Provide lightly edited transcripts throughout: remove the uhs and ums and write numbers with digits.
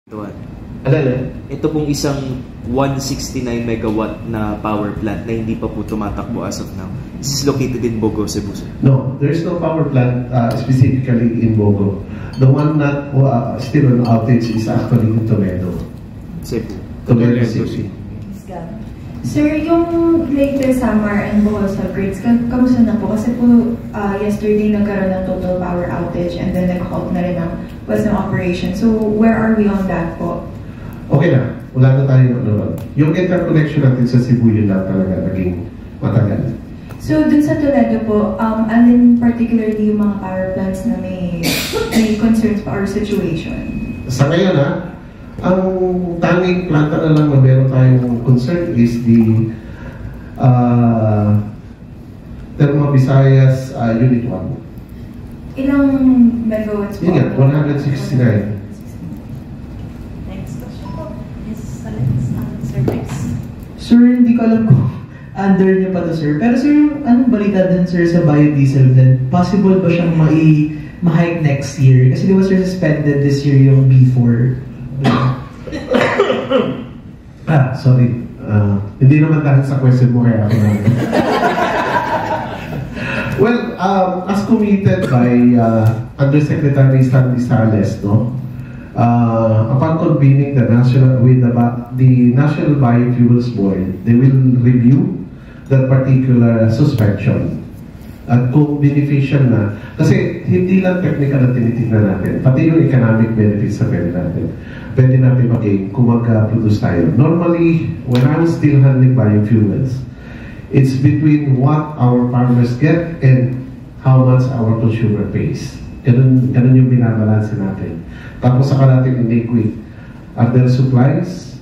Ito pong isang 169 megawatt na power plant na hindi pa po tumatakbo as of now. This is located in Bogo, Cebu. No, there is no power plant specifically in Bogo. The one that still on outage is actually in Toledo. Cebu. Toledo City. Sir, yung later summer and Bohol subgrades, kamusta na po? Kasi po yesterday nagkaroon ng total power outage and then nag-halt na rin ang was ng operation. So where are we on that po? Okay na. Wala na tayo ano. Yung interconnection natin sa Cebu yun lang talaga naging matagal. So dun sa Toledo po, alin particularly yung mga power plants na may concerns pa or situation? Sa ngayon ang tanging planta na lang na meron tayong concern is the Thermo Visayas Unit 1. Ilang megawatts po? Yun nga, 169. Next question po. Yes, Sir Rex. Sir, hindi ko alam kung under niyo pa to, sir. Pero sir, anong balita din, sir, sa biodiesel din? Possible ba siyang ma-hike next year? Kasi di ba, sir, suspended this year yung B4? Sorry. Hindi naman dahil sa question mo kaya ako naman. Well, as committed by Undersecretary Stanley Sales, no? Upon convening the National Biofuels Board, they will review that particular suspension. At kung beneficial na, kasi hindi lang technical na tinitignan natin, pati yung economic benefits sa pwede natin. Pwede natin mag-gain kung mag-produce tayo. Normally, when I'm still handling biofuels, it's between what our farmers get and how much our consumer pays. Ganun yung binabalanse natin. Tapos saka natin in-liquid. Are there supplies?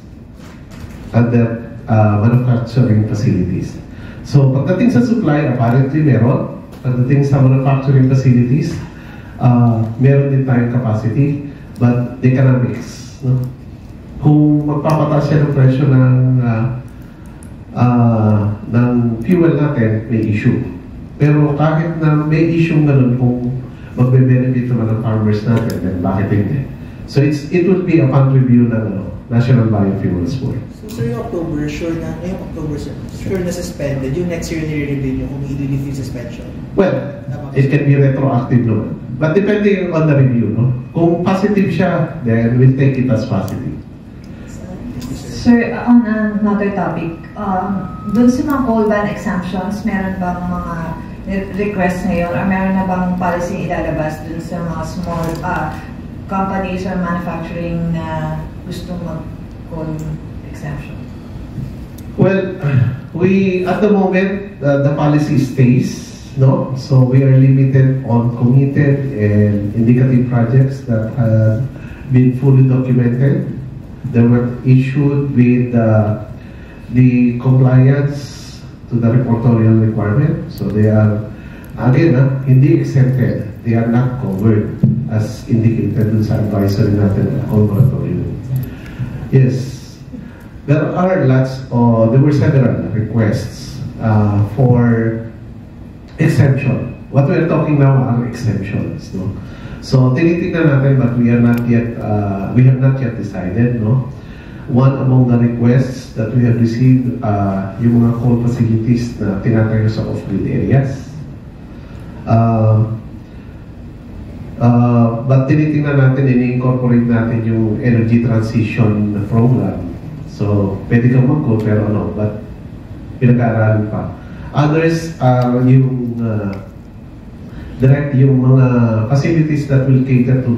Are there manufacturing facilities? So, pagdating sa supply, apparently meron. Pagdating sa manufacturing facilities, meron din tayong capacity, but they cannot mix. No? Kung magpapataas siya ng presyo ng fuel natin, may issue. Pero kahit na may issue ganun, kung magbe-benefit naman ng farmers natin, then bakit hindi? So it will be upon review ng National Biofuels Board. So sir, yung October, sure na suspended. Yung next year nire-review nyo kung i-relieve yung suspension? Well, it can be retroactive naman. But depending on the review, no? Kung positive siya, then we'll take it as positive. Sir, on another topic, dun sa mga coal ban exemptions, meron bang mga request ngayon or meron na bang policy ilalabas dun sa mga small companies or manufacturing na gustong mag-coal exemption? Well, at the moment, the policy stays, no? So we are limited on committed and indicative projects that have been fully documented. They were issued with the compliance to the reportorial requirement. So they are, again, hindi exempted. They are not covered as indicated dun sa advisory natin na moratorium. Yes. There were several requests for exemption. What we are talking now are exemptions, no? So tinitingnan natin, but we have not yet decided, no? One among the requests that we have received, yung mga coal facilities na tinatayo sa off-grid areas. But tinitingnan natin, ini-incorporate natin yung energy transition program. So, pwede kang mag-go, pero but pinag-aaralan pa. Others are yung mga facilities that will cater to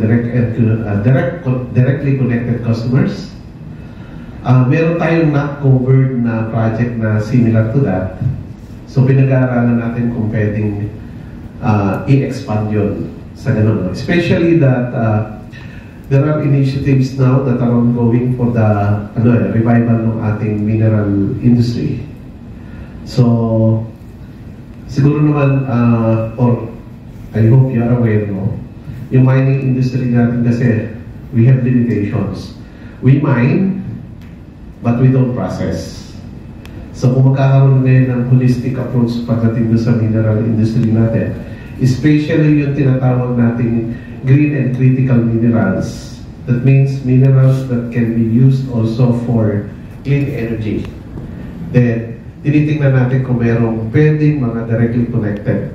directly connected customers. Meron tayong not covered na project na similar to that. So, pinag-aaralan natin kung pwedeng i-expand yun sa ganun. Especially that there are initiatives now that are ongoing for the revival ng ating mineral industry. So, siguro naman, or I hope you are aware, no? Yung mining industry natin kasi, we have limitations. We mine, but we don't process. So, kung magkakaroon ngayon ng holistic approach pagdating doon sa mineral industry natin, especially yung tinatawag nating green and critical minerals, That means minerals that can be used also for clean energy. Then, tinitingnan natin kung merong pwedeng mga directly connected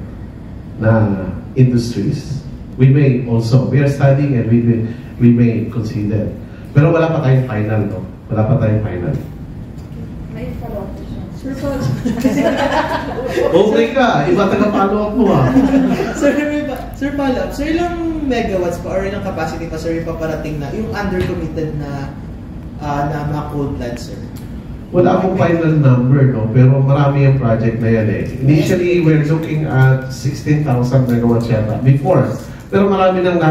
na industries. We are studying and we may consider. Pero wala pa tayong final, no? Wala pa tayong final. May follow-up question. Sir, follow Okay ka, iba taga-follow up mo ah. Sir, follow-up. Sir, ilang megawatts pa or ilang capacity pa, sir, yung paparating na, yung under-committed na mga coal plants, sir? Wala akong final number, no? Pero marami yung project na yan eh. Initially, we're looking at 16,000 megawatts yata before. Pero marami nang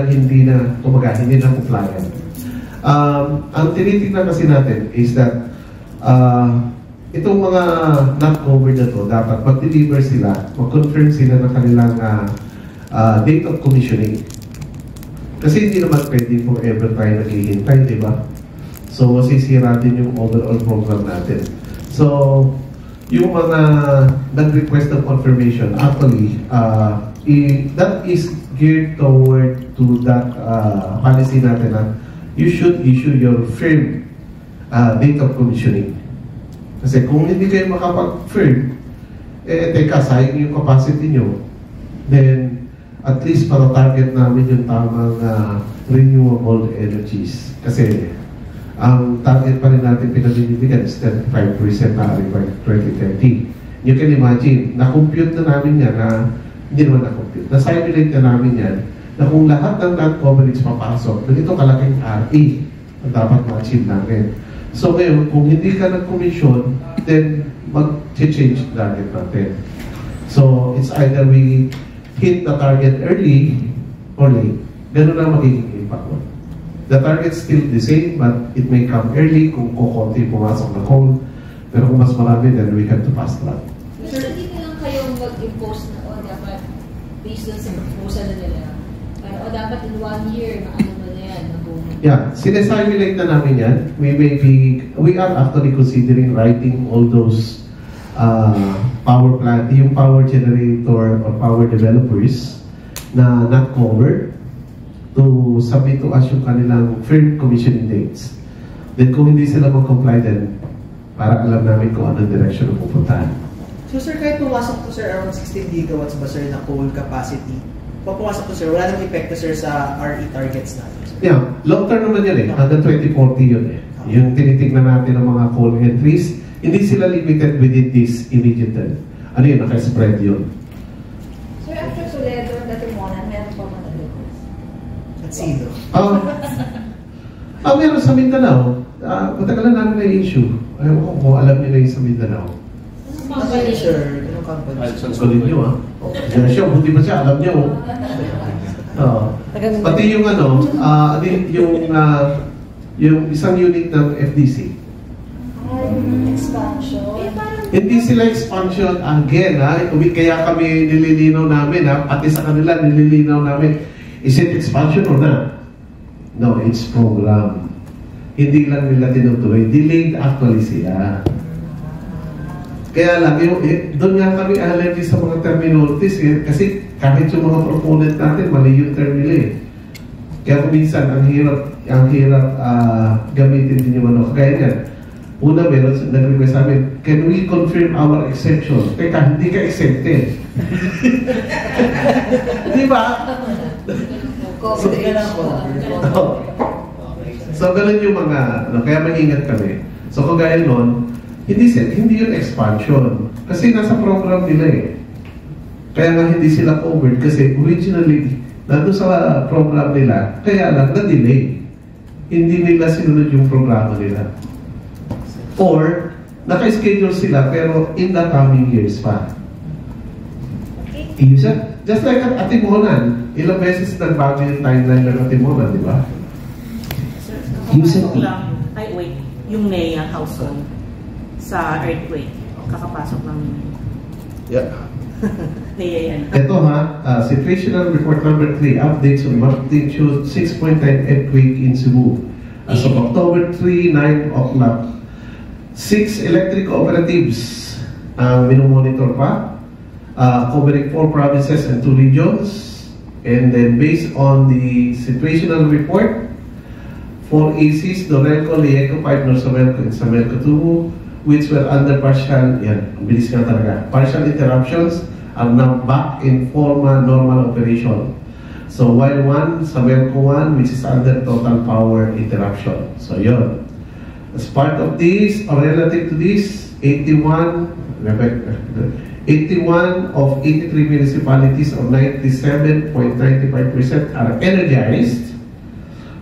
hindi na compliant. Ang tinitingnan kasi natin is that itong mga not covered na to, dapat mag-deliver sila, mag-confirm sila ng kanilang date of commissioning. Kasi hindi naman pwede forever tayo naghihintay, di ba? So, masisira din yung overall program natin. So, yung mga nag-request ng confirmation, actually, that is geared toward to that policy natin na you should issue your firm date of commissioning. Kasi kung hindi kayo makapag-firm, teka, sayang yung capacity nyo, then at least para target namin yung tamang renewable energies. Kasi ang target pa rin natin pinabibigyan is 35% na by 2030. You can imagine, na-compute na namin yan na hindi naman na-compute. Na-simulate na namin yan na kung lahat ng non-coverage papasok, ganito kalaking RE ang dapat ma-achieve namin. So ngayon, kung hindi ka nag-commission, then mag-change target natin. So it's either we hit the target early or late. Ganun na magiging impact mo. The target's still the same, but it may come early kung kukunti pumasok na coal. Pero kung mas marami, then we have to fast track. Gusto din lang kayong mag-impose na dapat based on sa proposal na nila. O dapat in 1 year na ano na yan. Yeah, sinesimulate na namin yan. We are actually considering writing all those power plant, yung power generator or power developers na not covered to submit to us yung kanilang firm commissioning dates. Then kung hindi sila mag-comply, then para alam namin kung anong direction ang pupuntahan. So sir, kahit pumasok to sir around 16 gigawatts ba sir na coal capacity, pumasok to sir, wala nang epekto sir sa RE targets natin? Sir? Yeah, long term naman yan eh. Hanggang 2040 yun eh. Yung tinitignan natin ng mga coal entries, hindi sila limited within this immediate term. Ano yun, naka-spread yun. Sir, after Toledo at Latimonan, meron pa mga nag-request? At sino? Meron sa Mindanao. Matagal na namin na issue. Ayaw ko kung alam nila yung sa Mindanao. Company sir, anong company? Kulit nyo ah. Diyan siya, buti ba siya? Alam niyo. Pati yung yung isang unit ng FDC. Expansion. Hindi sila expansion again kaya kami nililinaw namin pati sa kanila nililinaw namin, is it expansion or not? No, it's program. Hindi lang nila tinutuloy, delayed actually sila. Kaya lang, doon nga kami allergy sa mga terminologies kasi kahit yung mga proponent natin, mali yung term nila Kaya kung minsan, ang hirap gamitin din yung kaya yan. Una, meron nag-request sa amin, can we confirm our exception? Teka, hindi ka accepted. Di ba? So, ganun yung mga, kaya mag-ingat kami. So, kagaya nun, hindi yun expansion. Kasi nasa program nila Kaya nga hindi sila covered kasi originally, nandun sa program nila, kaya lang na-delay. Hindi nila sinunod yung programa nila. Or, naka-schedule sila pero in the coming years pa. Just like at Atimonan, ilang beses nagbago yung timeline ng Atimonan, di ba? Kakapasok lang, yung NEA household sa earthquake, kakapasok lang Yeah. NEA yan. Ito situational report number 3, updates on magnitude 6.9 earthquake in Cebu. As of October 3, 9 o'clock, 6 electric operatives minumonitor pa, covering 4 provinces and 2 regions. And then based on the situational report, 4 ACs, Norelco, Lieco, 5 Norsamelco, and Samelco 2, which were under partial, bilis nga talaga, partial interruptions, are now back in normal operation. So while Samelco 1, which is under total power interruption. So yun. As part of this, or relative to this, 81 of 83 municipalities, or 97.95% are energized,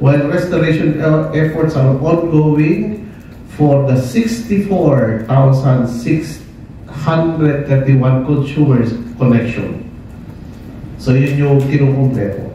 while restoration efforts are ongoing for the 64,631 consumers connection. So yun yung kinukumpleto.